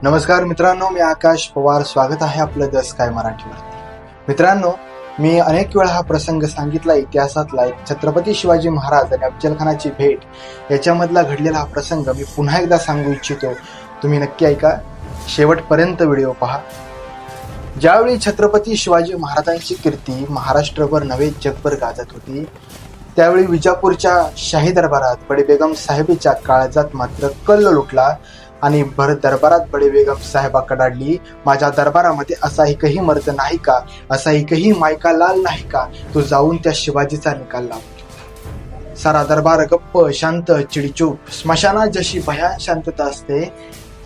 नमस्कार मित्रांनो, मी आकाश पवार. स्वागत आहे आपलं द स्काय मराठीवरती. मित्रांनो, मी अनेक वेळा हा प्रसंग सांगितला इतिहासातला. एक छत्रपती शिवाजी महाराज आणि अफजल खानाची भेट याच्यामधला घडलेला हा प्रसंग मी पुन्हा एकदा सांगू इच्छितो. तुम्ही नक्की ऐका, शेवटपर्यंत व्हिडिओ पहा. ज्यावेळी छत्रपती शिवाजी महाराजांची कीर्ती महाराष्ट्रभर नव्हे जगभर गाजत होती, त्यावेळी विजापूरच्या शाही दरबारात बडे बेगम साहेबीच्या काळजात मात्र कल्लोळ उठला आणि भर दरबारात बडे बेगम साहेबा कडाडली, माझ्या दरबारामध्ये असा एकही मर्द नाही का, असा एकही मायका लाल नाही का, तो जाऊन त्या शिवाजीचा निकाल लाव. सारा दरबार गप्प, शांत, चिडचूप. स्मशानात जशी भयान शांतता असते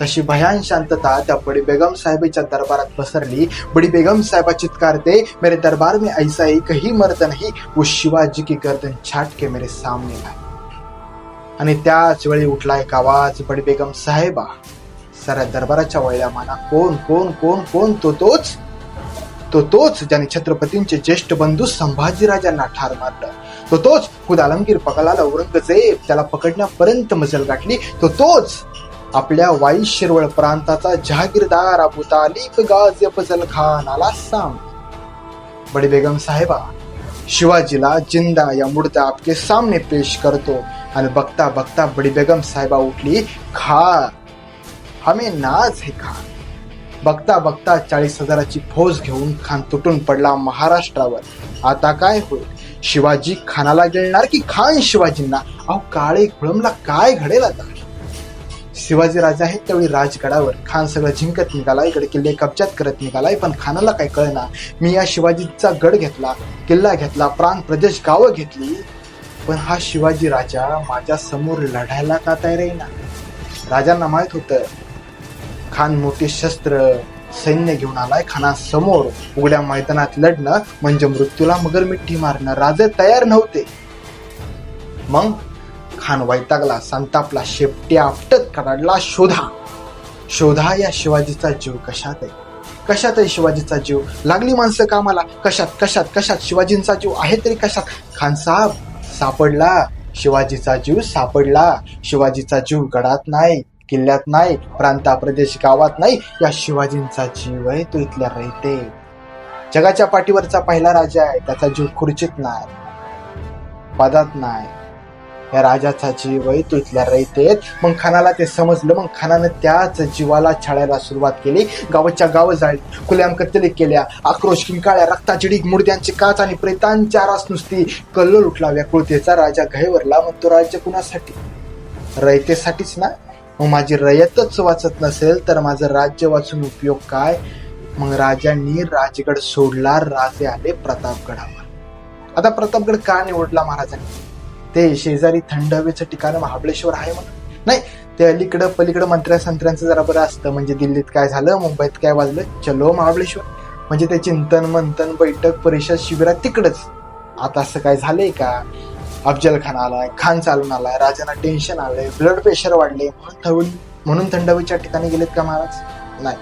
तशी भयान शांतता त्या बडी बेगम साहेबीच्या दरबारात पसरली. बडी बेगम साहेबा चित्कारते, मेरे दरबार में ऐसा एकही मर्द नहीं, वो शिवाजी की गर्दन छाट के मेरे सामने लाए. आणि त्याच वेळी उठला एक आवाज, बडी बेगम साहेबा. साऱ्या दरबाराच्या वळल्या माना. कोण कोण कोण कोण? तोच ज्याने छत्रपतींचे ज्येष्ठ बंधू संभाजीराजांना ठार मारलं. तोच खुद आलमगीर पकडाला औरंगजेब त्याला पकडण्यापर्यंत मजल गाठली. तोच आपल्या वाई शिरवळ प्रांताचा जहागीरदार अबू तालिब गाझी अफजल खान आला सामने. बडी बेगम साहेबा शिवाजीला जिंदा या मुर्दा आपके सामने पेश करतो. आणि बघता बघता बडी बेगम साहेबा उठली. खा, हमें नाज है खान. बघता बघता 40,000ची फौज घेऊन खान तुटून पडला महाराष्ट्रावर. आता काय होईल? शिवाजी खानाला गिळणार की खान शिवाजींना? अहो काळे खुळमला काय घडेल आता? शिवाजी राजा आहेत त्यावेळी राजगडावर. खान सगळं जिंकत निघाला, इकडे किल्ले कब्जात करत निघालाय. पण खानाला काय कळना, मी या शिवाजीचा गड घेतला, किल्ला घेतला, प्राण प्रदेश गावं घेतली, पण हा शिवाजी राजा माझ्या समोर लढायला का तयार येईना? राजांना माहित होतं खान मोठे शस्त्र सैन्य घेऊन आलाय. खानासमोर उघड्या मैदानात लढणं म्हणजे मृत्यूला मगरमिठी मारणं. राजे तयार नव्हते. मग खान वैतागला, संतापला, शेपटी आपटत कडाडला. शोधा या शिवाजीचा जीव. कशात आहे शिवाजीचा जीव? लागली माणसं कामाला. कशात शिवाजींचा जीव आहे तरी कशात? खान साहेब, सापडला शिवाजीचा जीव, सापडला. शिवाजीचा जीव गडात नाही, किल्ल्यात नाही, प्रांता प्रदेश गावात नाही. या शिवाजींचा जीव आहे तो इथल्या रयते. जगाच्या पाठीवरचा पहिला राजा आहे, त्याचा जीव खुर्चीत नाही, पदात नाही. या राजाचा जीव आहे तो इथल्या रयतेत. मग खानाला ते समजलं. मग खानानं त्याच जीवाला छाळायला सुरुवात केली. गावाच्या गावं जाळली, खुल्याम कत्तली केल्या, आक्रोश किंकाळ्या, रक्ताची मुर्द्यांची काच आणि प्रेतांच्या रास नुसती. कल्लोळ उठला व्याकुळतेचा. राजा घाईवरला. मग तो राज्य कुणासाठी? रयतेसाठीच ना. मग माझी रयतच वाचत नसेल तर माझं राज्य वाचून उपयोग काय? मग राजांनी राजगड सोडला. राजे आले प्रतापगडावर. आता प्रतापगड का निवडला महाराजांनी? ते शेजारी थंड हवेचं ठिकाण महाबळेश्वर आहे म्हणून नाही, ते अलीकडं पलीकडं मंत्र्यांचं जरा बरं असतं. म्हणजे दिल्लीत काय झालं, मुंबईत काय वाजलं, चलो महाबळेश्वर. म्हणजे ते चिंतन मंथन बैठक परिषद शिबिरात तिकडच. आता असं काय झालंय का? अफजल खान आलाय, खान चालून आलाय, राजांना टेन्शन आलंय, ब्लड प्रेशर वाढले म्हणून थंड हवेच्या ठिकाणी गेलेत का महाराज? नाही.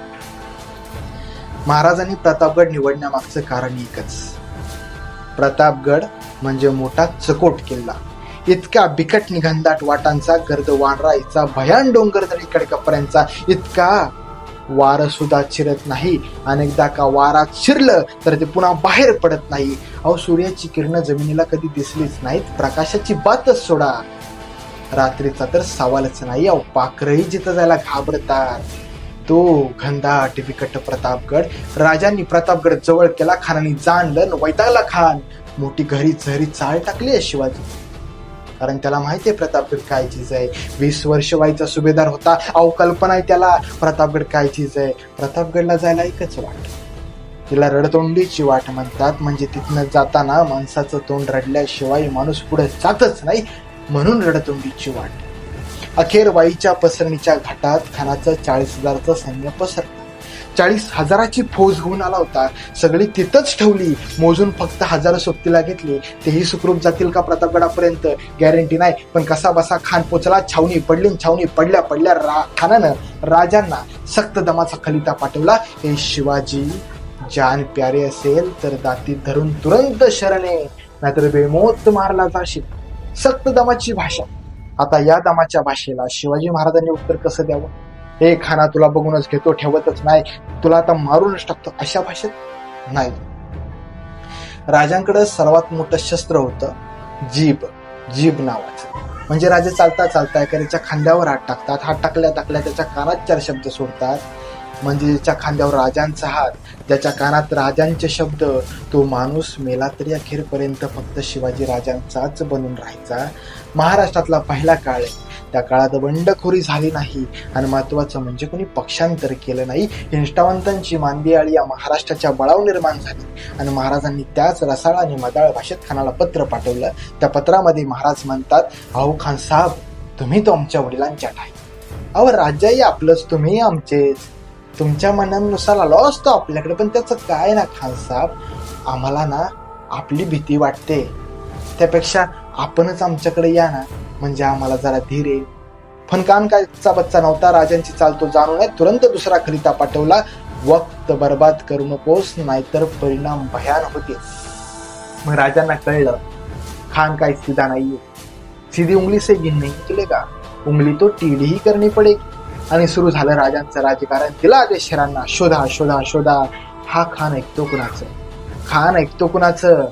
महाराजांनी प्रतापगड निवडण्यामागचं कारण एकच. प्रतापगड म्हणजे मोठा चकोट किल्ला. इतका बिकट निघंदाट वाटांचा, गर्द वानराईचा, भयान डोंगरदरी कडकपर्यंतचा. इतका वारं सुद्धा शिरत नाही. अनेकदा का वारात शिरलं तर ते पुन्हा बाहेर पडत नाही. अहो सूर्याची किरणं जमिनीला कधी दिसलीच नाहीत. प्रकाशाची बातच सोडा, रात्रीचा तर सवालच नाही. अहो पाखरही जिथं जायला घाबरतात. तो घनदाट बिकट प्रतापगड. राजांनी प्रतापगड जवळ केला. खानाने जाणलं, वैतागला खान. मोठी घरी झरी चाळ टाकली आहे शिवाजी. कारण त्याला माहितीये प्रतापगड काय चीज आहे. 20 वर्ष वाईचा सुभेदार होता. अहो कल्पना आहे त्याला प्रतापगड काय चीज आहे. प्रतापगडला जायला एकच वाट, तिला रडतोंडीची वाट म्हणतात. म्हणजे तिथनं जाताना माणसाचं तोंड रडल्याशिवाय माणूस पुढे जातच नाही, म्हणून रडतोंडीची वाट. अखेर वाईच्या पसरणीच्या घाटात खानाचं 40,000चं सैन्य पसरलं. 40,000ची फौज होऊन आला होता. सगळी तिथंच ठेवली. मोजून फक्त 1000 सोबतीला घेतली. तेही सुखरूप जातील का प्रतापगडापर्यंत? गॅरंटी नाही. पण कसा बसा खान पोचला. छावणी पडल्या खानानं राजांना सक्त दमाचा खलिता पाठवला. हे शिवाजी जान प्यारे असेल तर दाती धरून तुरंत शरणे, नाहीतर बेमोत मारला जाशील. सक्त दमाची भाषा. आता या दमाच्या भाषेला शिवाजी महाराजांनी उत्तर कसं द्यावं? हे खाना तुला बघूनच घेतो, ठेवतच नाही, तुला आता मारूनच टाकतो, अशा भाषेत नाही. राजांकडे सर्वात मोठं शस्त्र होतं जीभ. जीभ नावाचं. म्हणजे राजे चालता चालता एखाद्याच्या खांद्यावर हात टाकतात, हात टाकल्या टाकल्या त्याच्या कानात 4 शब्द सोडतात. म्हणजे ज्याच्या खांद्यावर राजांचा हात, ज्याच्या कानात राजांचे शब्द, तो माणूस मेला तरी अखेरपर्यंत फक्त शिवाजी राजांचाच बनून राहायचा. महाराष्ट्रातला पहिला काळ आहे. त्या काळात बंडखोरी झाली नाही आणि महत्वाचं म्हणजे कोणी पक्षांतर केलं नाही. निष्ठावंतांची मांदियाळी या महाराष्ट्राच्या बळावर निर्माण झाली आणि महाराजांनी त्याच रसाळ आणि मदाळ भाषेत खानाला पत्र पाठवलं. त्या पत्रामध्ये महाराज म्हणतात, अहो खान साहेब, तुम्ही तो आमच्या वडिलांच्या ठाई. अहो राज्यही आपलंच, तुम्ही आमचेच. तुमच्या मनानुसार आलो असतो आपल्याकडे, पण त्याचं काय ना खान साहेब, आम्हाला ना आपली भीती वाटते. त्यापेक्षा आपणच आमच्याकडे या ना, म्हणजे आम्हाला जरा धीर येईल. पण कान कायचा बच्चा नव्हता. राजांची चाल तो जाणू नये तुरंत दुसरा खलिता पाठवला. वक्त बर्बाद करू नकोस, नाहीतर परिणाम भयान होते. मग राजांना कळलं खान काय सीधा नाहीये. सीधी उंगली से गिन नहीं निकलेगा, उंगली तो टीढ़ी ही करनी पडेगी. आणि सुरू झालं राजांचं राजकारण. दिला आदेश शहरांना, शोधा शोधा शोधा. हा खान ऐकतो कुणाचं, खान ऐकतो कुणाचं.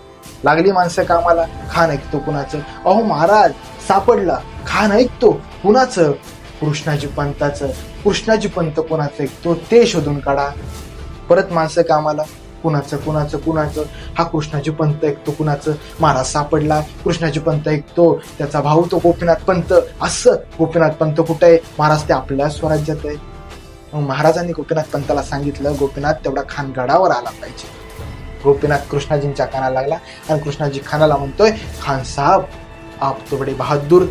लागली माणसं कामाला, खान ऐकतो कुणाचं. अहो महाराज सापडला, खान ऐकतो कुणाचं, कृष्णाजी पंताचं. कृष्णाजी पंत कुणाचं ऐकतो ते शोधून काढा. परत माणसं कामाला, कुणाचं कुणाचं कुणाचं. हा कृष्णाजी पंत ऐकतो कुणाचं. महाराज सापडला, कृष्णाजी पंत ऐकतो, त्याचा भाऊ तो गोपीनाथ पंत. असं गोपीनाथ पंत कुठे आहे? महाराज ते आपल्या स्वराज्यात आहे. मग महाराजांनी गोपीनाथ पंताला सांगितलं, गोपीनाथ तेवढा खान गडावर आला पाहिजे. गोपीनाथ कृष्णाजींच्या कानाला लागला आणि कृष्णाजी खानाला म्हणतोय, खान साहब आप तो बड़े बहादुर,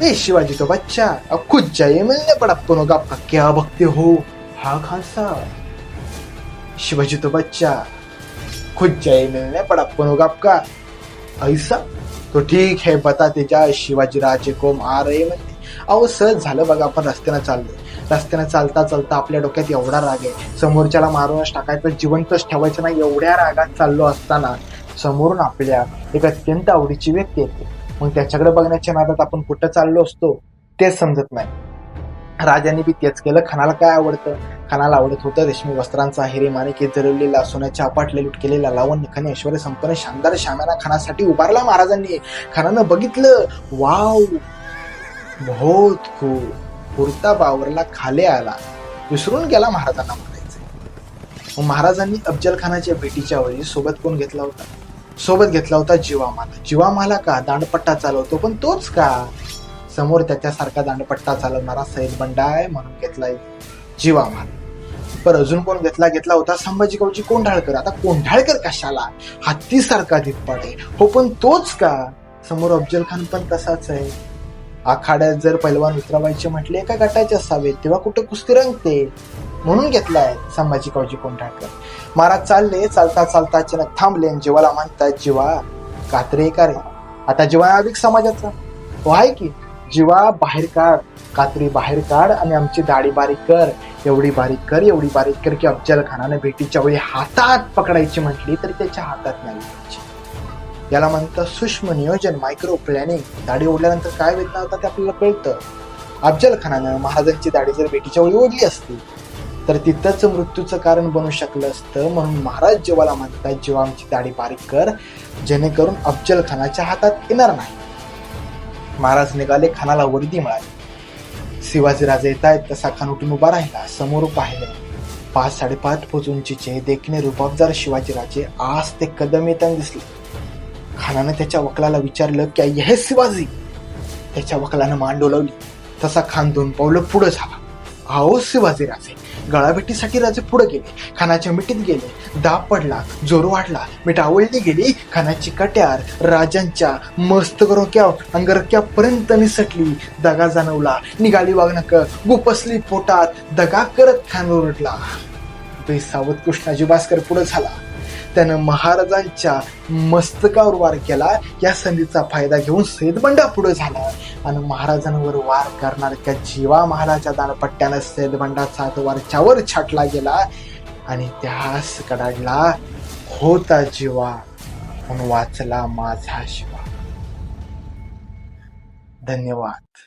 ए शिवाजी तो बच्चा, अब खुद जाइए मिलने बड़प्पन होगा, आपका क्या भक्ति हो. हा खान साहब, शिवाजी तो बच्चा, खुद जाइए मिलने बड़प्पन होगा आपका. ऐसा तो ठीक है, बताते जा शिवाजी राजे को मार रहे म्हणते. अहो सहज झालं बघा, आपण रस्त्यानं चाललोय. रस्त्यानं चालता चालता आपल्या डोक्यात एवढा राग आहे, समोरच्याला मारूनच टाकायचं, जिवंतच ठेवायचं नाही, एवढ्या रागात चाललो असताना समोरून आपल्या एक अत्यंत आवडीची व्यक्ती येते. मग त्याच्याकडे बघण्याच्या नादात आपण कुठं चाललो असतो तेच समजत नाही. राजांनी बी तेच केलं. खानाला काय आवडतं? खानाला आवडत होतं रेशमी वस्त्रांचा हिरे माणिके जरवलेला, सोन्याच्या अपाटले लूट केलेला, लावण्य खने ऐश्वर्य संपन्न शानदार शाम्याना खानासाठी उभारला महाराजांनी. खानानं बघितलं, वाव बहुत खूप. कुर्ता बावरला, खाली आला, विसरून गेला महाराजांना म्हणायचं. मग महाराजांनी अफजल खानाच्या भेटीच्या वेळी सोबत कोण घेतला होता? सोबत घेतला होता जिवामाला. जिवामाला का? दांडपट्टा चालवतो, पण तोच का? समोर त्याच्यासारखा दांडपट्टा चालवणारा सैद बंडा आहे म्हणून घेतलाय जिवामाला. पण अजून कोण घेतला होता? संभाजी गावची कोंढाळकर. आता कोंढाळकर कशाला? हत्तीसारखा धिप्पाड आहे, हो पण तोच का? समोर अफजल खान पण तसाच आहे. आखाड्यात जर पैलवान उतरवायचे म्हटले एका गटाचे असावे, तेव्हा कुठं कुस्ती रंगते, म्हणून घेतलाय संभाजी गावची कोंढाळकर. महाराज चालले, चालता चालता अचानक थांबले. जीवाला म्हणतात, जीवा कात्रे का रे? आता जीवा नाभिक समाजाचा हो आहे की, जीवा बाहेर काढ, कात्री बाहेर काढ आणि आमची दाढी बारीक कर, एवढी बारीक कर, एवढी बारीक कर की अफजल खानाने भेटीच्या वेळी हातात पकडायची म्हटली तरी त्याच्या हातात नाही. याला म्हणतात सूक्ष्म नियोजन, मायक्रो प्लॅनिंग. दाढी ओढल्यानंतर काय वेदना होता ते आपल्याला कळतं. अफजल खानानं महाराजांची दाढी जर भेटीच्या वेळी ओढली असती तर तिथंच मृत्यूचं कारण बनू शकलं असतं. म्हणून महाराज जीवाला म्हणतात, जीवा आमची दाढी बारीक कर, जेणेकरून अफजल खानाच्या हातात येणार नाही. महाराज निघाले. खानाला वर्दी मिळाली. शिवाजीराजे येत आहेत तसा खान उठून उभा राहिला. समोर पाहिलं 5-5.5 फूट उंचीचे देखणे रुबाबदार शिवाजीराजे आज ते कदम येताना दिसले. खानानं त्याच्या वकिलाला विचारलं, क्या यह शिवाजी? त्याच्या वकिलानं मान डोलावली. तसा खान 2 पावलं पुढे झाला. अहो शिवाजीराजे. गळाभेटीसाठी राजे पुढे गेले. खानाच्या मिठीत गेले. दाब पडला, जोर वाढला, मिठ आवळली गेली. खानाची कट्यार राजांच्या मस्तकरोक्यावर अंगरक्यापर्यंत निसटली. दगा जाणवला, निघाली वागणक, गुपसली पोटात. दगा करत खान ओरडला. बेसावत कृष्णाजी भास्कर पुढे झाला. त्यानं महाराजांच्या मस्तकावर वार केला. या संधीचा फायदा घेऊन सैदबंडा पुढे झाला आणि महाराजांवर वार करणार त्या जीवा महालाच्या दाणपट्ट्यानं सैदबंडाचा हात वरच्यावर छाटला गेला आणि त्यास कडाडला होता जीवा म्हणून वाचला माझा शिवा. धन्यवाद.